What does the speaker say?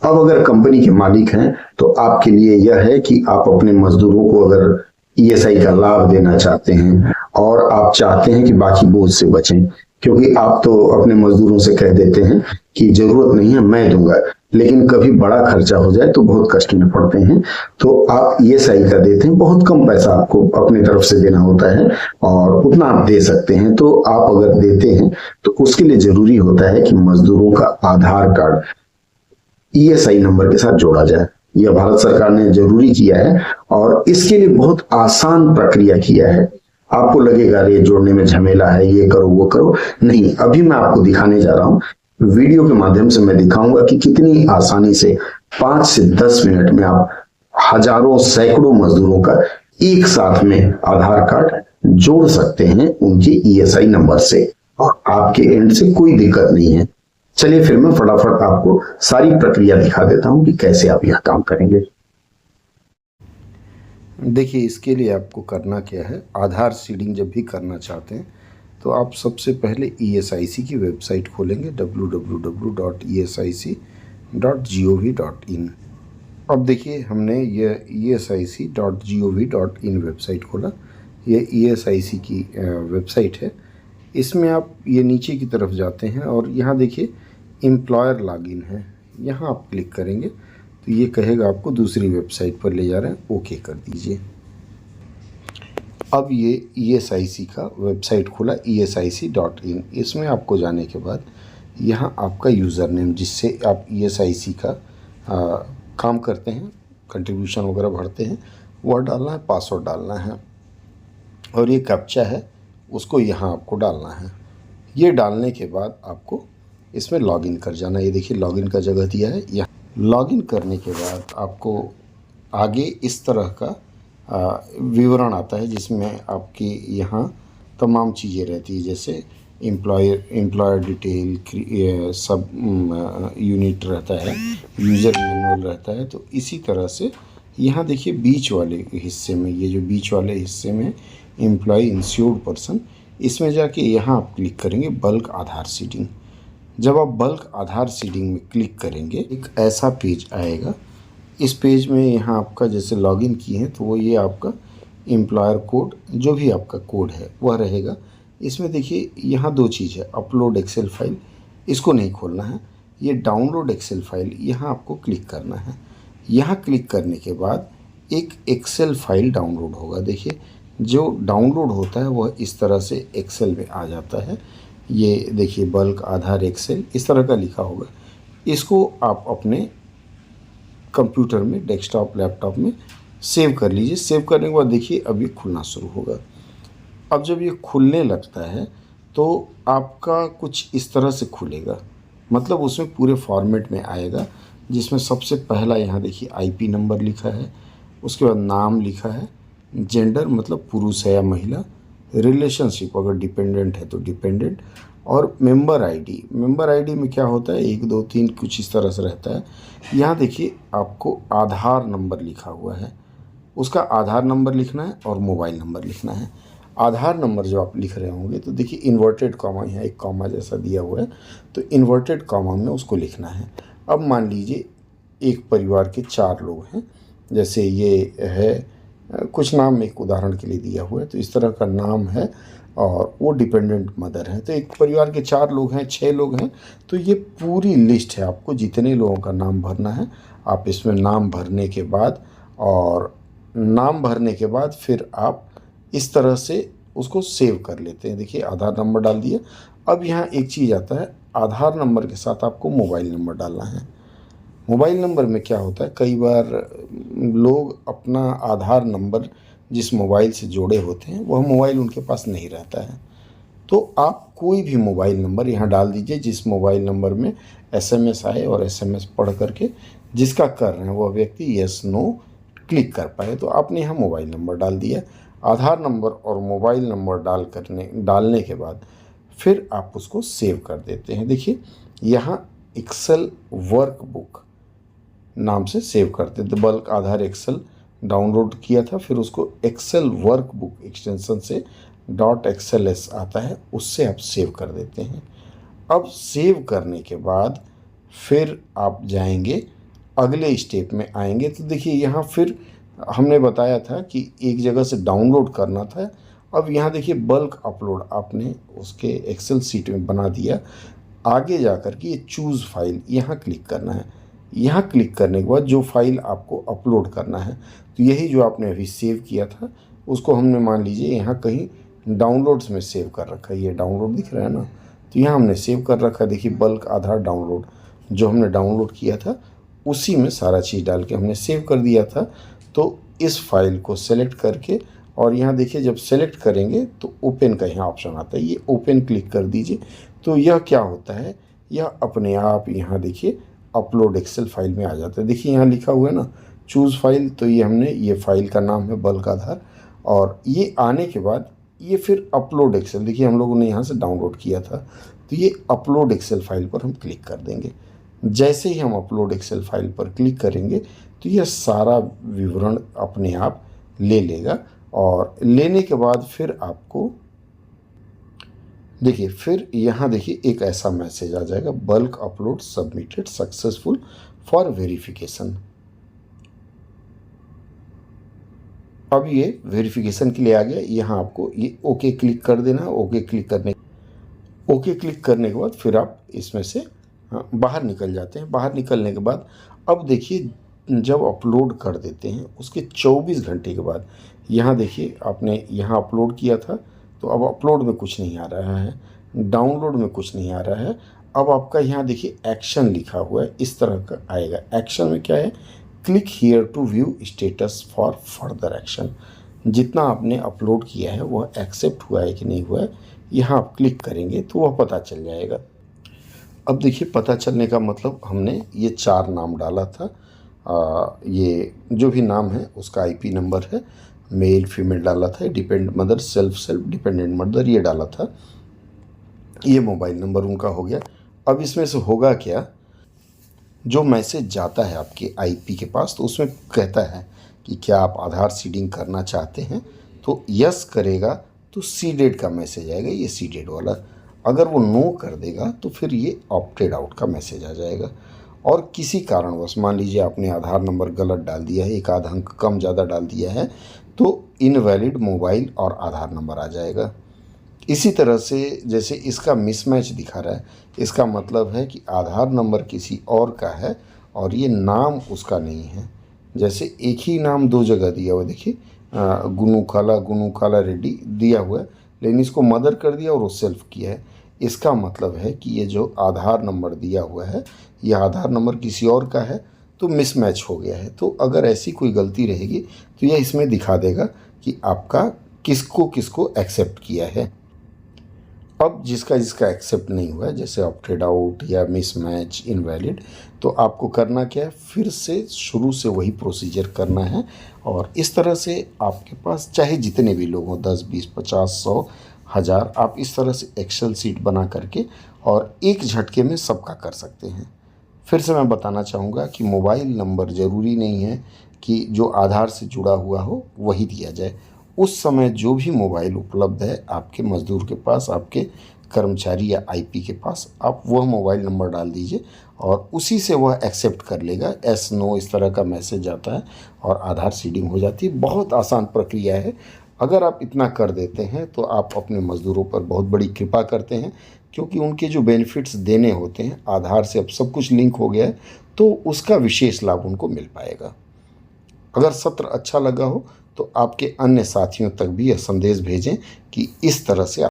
अब अगर कंपनी के मालिक हैं तो आपके लिए यह है कि आप अपने मजदूरों को अगर ईएसआई का लाभ देना चाहते हैं और आप चाहते हैं कि बाकी बोझ से बचें, क्योंकि आप तो अपने मजदूरों से कह देते हैं कि जरूरत नहीं है मैं दूंगा, लेकिन कभी बड़ा खर्चा हो जाए तो बहुत कष्ट में पड़ते हैं, तो आप ईएसआई का देते हैं। बहुत कम पैसा आपको अपनी तरफ से देना होता है और उतना आप दे सकते हैं। तो आप अगर देते हैं तो उसके लिए जरूरी होता है कि मजदूरों का आधार कार्ड ईएसआई नंबर के साथ जोड़ा जाए। यह भारत सरकार ने जरूरी किया है और इसके लिए बहुत आसान प्रक्रिया किया है। आपको लगेगा अरे जोड़ने में झमेला है, ये करो वो करो, नहीं, अभी मैं आपको दिखाने जा रहा हूं। वीडियो के माध्यम से मैं दिखाऊंगा कि कितनी आसानी से 5 से 10 मिनट में आप हजारों सैकड़ों मजदूरों का एक साथ में आधार कार्ड जोड़ सकते हैं उनके ईएसआई नंबर से, और आपके एंड से कोई दिक्कत नहीं है। चलिए फिर मैं फटाफट आपको सारी प्रक्रिया दिखा देता हूं कि कैसे आप यह काम करेंगे। देखिए, इसके लिए आपको करना क्या है, आधार सीडिंग जब भी करना चाहते हैं तो आप सबसे पहले ईएसआईसी की वेबसाइट खोलेंगे www.esic.gov.in। अब देखिए, हमने यह esic.gov.in वेबसाइट खोला। ये ईएसआईसी की वेबसाइट है। इसमें आप ये नीचे की तरफ जाते हैं और यहाँ देखिए एम्प्लॉयर लॉगिन है, यहाँ आप क्लिक करेंगे तो ये कहेगा आपको दूसरी वेबसाइट पर ले जा रहे हैं, ओके कर दीजिए। अब ये ईएसआईसी का वेबसाइट खुला esic.in। इसमें आपको जाने के बाद यहाँ आपका यूज़र नेम जिससे आप ईएसआईसी का काम करते हैं, कंट्रीब्यूशन वगैरह भरते हैं, वह डालना है, पासवर्ड डालना है और ये कैप्चा है उसको यहाँ आपको डालना है। ये डालने के बाद आपको इसमें लॉगिन कर जाना। ये देखिए लॉगिन का जगह दिया है। यहाँ लॉगिन करने के बाद आपको आगे इस तरह का विवरण आता है जिसमें आपकी यहाँ तमाम चीज़ें रहती है, जैसे एम्प्लॉयर डिटेल, सब यूनिट रहता है, यूज़र मैनुअल रहता है। तो इसी तरह से यहाँ देखिए बीच वाले हिस्से में, ये जो बीच वाले हिस्से में एम्प्लॉय इंश्योर्ड पर्सन, इसमें जाके यहाँ आप क्लिक करेंगे बल्क आधार सीडिंग। जब आप बल्क आधार सीडिंग में क्लिक करेंगे एक ऐसा पेज आएगा। इस पेज में यहाँ आपका जैसे लॉगिन किए हैं तो वो ये आपका एम्प्लॉयर कोड, जो भी आपका कोड है वह रहेगा। इसमें देखिए यहाँ दो चीज़ है, अपलोड एक्सेल फाइल, इसको नहीं खोलना है। ये डाउनलोड एक्सेल फाइल, यहाँ आपको क्लिक करना है। यहाँ क्लिक करने के बाद एक एक्सेल फाइल डाउनलोड होगा। देखिए जो डाउनलोड होता है वह इस तरह से एक्सेल में आ जाता है। ये देखिए बल्क आधार एक्सेल इस तरह का लिखा होगा। इसको आप अपने कंप्यूटर में, डेस्कटॉप लैपटॉप में सेव कर लीजिए। सेव करने के बाद देखिए अब ये खुलना शुरू होगा। अब जब ये खुलने लगता है तो आपका कुछ इस तरह से खुलेगा, मतलब उसमें पूरे फॉर्मेट में आएगा, जिसमें सबसे पहला यहाँ देखिए आईपी नंबर लिखा है, उसके बाद नाम लिखा है, जेंडर मतलब पुरुष है या महिला, रिलेशनशिप अगर डिपेंडेंट है तो डिपेंडेंट, और मेंबर आईडी। मेंबर आईडी में क्या होता है, 1 2 3 कुछ इस तरह से रहता है। यहाँ देखिए आपको आधार नंबर लिखा हुआ है, उसका आधार नंबर लिखना है और मोबाइल नंबर लिखना है। आधार नंबर जो आप लिख रहे होंगे तो देखिए इन्वर्टेड कॉमा, यहाँ एक कॉमा जैसा दिया हुआ है, तो इन्वर्टेड कॉमा में उसको लिखना है। अब मान लीजिए एक परिवार के 4 लोग हैं, जैसे ये है कुछ नाम एक उदाहरण के लिए दिया हुआ है, तो इस तरह का नाम है और वो डिपेंडेंट मदर है। तो एक परिवार के 4 लोग हैं, 6 लोग हैं, तो ये पूरी लिस्ट है। आपको जितने लोगों का नाम भरना है आप इसमें नाम भरने के बाद, और नाम भरने के बाद फिर आप इस तरह से उसको सेव कर लेते हैं। देखिए आधार नंबर डाल दिया। अब यहाँ एक चीज़ आता है, आधार नंबर के साथ आपको मोबाइल नंबर डालना है। मोबाइल नंबर में क्या होता है, कई बार लोग अपना आधार नंबर जिस मोबाइल से जोड़े होते हैं वह मोबाइल उनके पास नहीं रहता है, तो आप कोई भी मोबाइल नंबर यहाँ डाल दीजिए जिस मोबाइल नंबर में एसएमएस आए और एसएमएस पढ़ करके जिसका कर रहे हैं वह व्यक्ति यस नो क्लिक कर पाए। तो आपने यहाँ मोबाइल नंबर डाल दिया। आधार नंबर और मोबाइल नंबर डालने के बाद फिर आप उसको सेव कर देते हैं। देखिए यहाँ एक्सेल वर्कबुक नाम से सेव करते थे। बल्क आधार एक्सेल डाउनलोड किया था, फिर उसको एक्सेल वर्कबुक एक्सटेंशन से .xls आता है, उससे आप सेव कर देते हैं। अब सेव करने के बाद फिर आप जाएंगे अगले स्टेप में आएंगे तो देखिए यहाँ फिर हमने बताया था कि एक जगह से डाउनलोड करना था। अब यहाँ देखिए बल्क अपलोड आपने उसके एक्सेल सीट में बना दिया। आगे जा कर के ये चूज़ फाइल यहाँ क्लिक करना है। यहाँ क्लिक करने के बाद जो फाइल आपको अपलोड करना है, तो यही जो आपने अभी सेव किया था उसको हमने मान लीजिए यहाँ कहीं डाउनलोड्स में सेव कर रखा है। ये डाउनलोड दिख रहा है ना, तो यहाँ हमने सेव कर रखा है। देखिए बल्क आधार डाउनलोड जो हमने डाउनलोड किया था उसी में सारा चीज़ डाल के हमने सेव कर दिया था। तो इस फाइल को सेलेक्ट करके और यहाँ देखिए जब सेलेक्ट करेंगे तो ओपन का यहाँ ऑप्शन आता है, ये ओपन क्लिक कर दीजिए। तो यह क्या होता है, यह अपने आप यहाँ देखिए अपलोड एक्सेल फाइल में आ जाता है। देखिए यहाँ लिखा हुआ है ना चूज़ फाइल, तो ये हमने ये फाइल का नाम है बल्क आधार। और ये आने के बाद ये फिर अपलोड एक्सेल, देखिए हम लोगों ने यहाँ से डाउनलोड किया था, तो ये अपलोड एक्सेल फाइल पर हम क्लिक कर देंगे। जैसे ही हम अपलोड एक्सेल फाइल पर क्लिक करेंगे तो यह सारा विवरण अपने आप ले लेगा। और लेने के बाद फिर आपको देखिए फिर यहाँ देखिए एक ऐसा मैसेज आ जाएगा, bulk upload submitted successful for verification. अब ये वेरिफिकेशन के लिए आ गया। यहाँ आपको ये ओके क्लिक कर देना। ओके क्लिक करने के बाद फिर आप इसमें से बाहर निकल जाते हैं। बाहर निकलने के बाद अब देखिए जब अपलोड कर देते हैं उसके 24 घंटे के बाद यहाँ देखिए आपने यहाँ अपलोड किया था, तो अब अपलोड में कुछ नहीं आ रहा है, डाउनलोड में कुछ नहीं आ रहा है। अब आपका यहाँ देखिए एक्शन लिखा हुआ है, इस तरह का आएगा। एक्शन में क्या है, click here to view status for further action. जितना आपने अपलोड किया है वह एक्सेप्ट हुआ है कि नहीं हुआ है, यहाँ आप क्लिक करेंगे तो वह पता चल जाएगा। अब देखिए पता चलने का मतलब हमने ये 4 नाम डाला था। ये जो भी नाम है उसका आईपी नंबर है, मेल फीमेल डाला था, dependent mother self dependent mother ये डाला था, ये मोबाइल नंबर उनका हो गया। अब इसमें से होगा क्या, जो मैसेज जाता है आपके आईपी के पास तो उसमें कहता है कि क्या आप आधार सीडिंग करना चाहते हैं, तो यस करेगा तो सीडेड का मैसेज आएगा, ये सीडेड वाला। अगर वो नो कर देगा तो फिर ये ऑप्टेड आउट का मैसेज आ जाएगा। और किसी कारणवश मान लीजिए आपने आधार नंबर गलत डाल दिया है, एक आधा अंक कम ज़्यादा डाल दिया है, तो इनवैलिड मोबाइल और आधार नंबर आ जाएगा। इसी तरह से जैसे इसका मिसमैच दिखा रहा है, इसका मतलब है कि आधार नंबर किसी और का है और ये नाम उसका नहीं है। जैसे एक ही नाम 2 जगह दिया हुआ, देखिए गुनू काला रेड्डी दिया हुआ है, लेकिन इसको मदर कर दिया और वो सेल्फ किया है। इसका मतलब है कि ये जो आधार नंबर दिया हुआ है यह आधार नंबर किसी और का है, तो मिसमैच हो गया है। तो अगर ऐसी कोई गलती रहेगी तो यह इसमें दिखा देगा कि आपका किसको एक्सेप्ट किया है। अब जिसका एक्सेप्ट नहीं हुआ है, जैसे ऑप्टेड आउट या मिसमैच इनवैलिड, तो आपको करना क्या है, फिर से शुरू से वही प्रोसीजर करना है। और इस तरह से आपके पास चाहे जितने भी लोग हों, 10, 20, 50, 100, 1000, आप इस तरह से एक्सेल सीट बना करके और एक झटके में सबका कर सकते हैं। फिर से मैं बताना चाहूँगा कि मोबाइल नंबर ज़रूरी नहीं है कि जो आधार से जुड़ा हुआ हो वही दिया जाए। उस समय जो भी मोबाइल उपलब्ध है आपके मज़दूर के पास, आपके कर्मचारी या आईपी के पास, आप वह मोबाइल नंबर डाल दीजिए और उसी से वह एक्सेप्ट कर लेगा। एस नो इस तरह का मैसेज आता है और आधार सीडिंग हो जाती है। बहुत आसान प्रक्रिया है। अगर आप इतना कर देते हैं तो आप अपने मज़दूरों पर बहुत बड़ी कृपा करते हैं, क्योंकि उनके जो बेनिफिट्स देने होते हैं, आधार से अब सब कुछ लिंक हो गया है, तो उसका विशेष लाभ उनको मिल पाएगा। अगर सत्र अच्छा लगा हो तो आपके अन्य साथियों तक भी यह संदेश भेजें कि इस तरह से